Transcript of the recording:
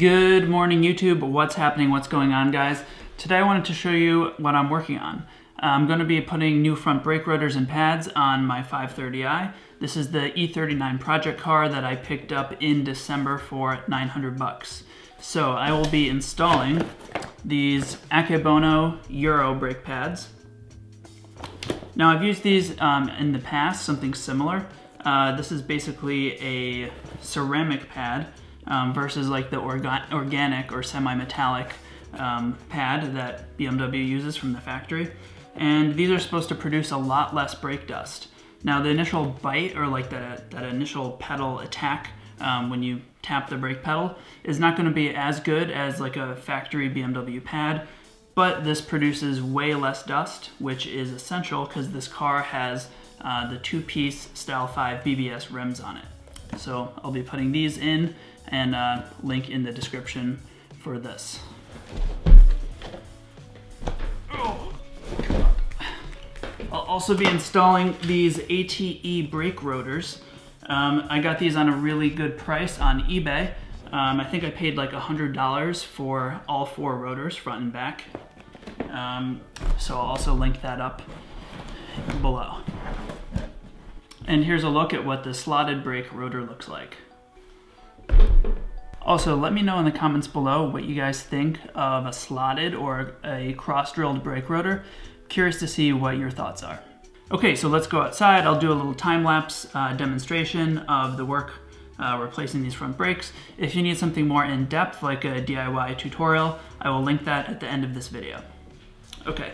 Good morning, YouTube. What's happening? What's going on, guys? Today I wanted to show you what I'm working on. I'm going to be putting new front brake rotors and pads on my 530i. This is the E39 project car that I picked up in December for 900 bucks. So I will be installing these Akebono Euro brake pads. Now I've used these in the past, something similar. This is basically a ceramic pad versus like the organic or semi-metallic pad that BMW uses from the factory. And these are supposed to produce a lot less brake dust. Now the initial bite, or like that initial pedal attack when you tap the brake pedal, is not going to be as good as like a factory BMW pad, but this produces way less dust, which is essential because this car has the two-piece Style 5 BBS rims on it. So I'll be putting these in, and link in the description for this. I'll also be installing these ATE brake rotors. I got these on a really good price on eBay. I think I paid like $100 for all 4 rotors, front and back. So I'll also link that up below. And here's a look at what the slotted brake rotor looks like. Also, let me know in the comments below what you guys think of a slotted or a cross-drilled brake rotor. Curious to see what your thoughts are. Okay, so let's go outside. I'll do a little time-lapse demonstration of the work replacing these front brakes. If you need something more in-depth, like a DIY tutorial, I will link that at the end of this video. Okay,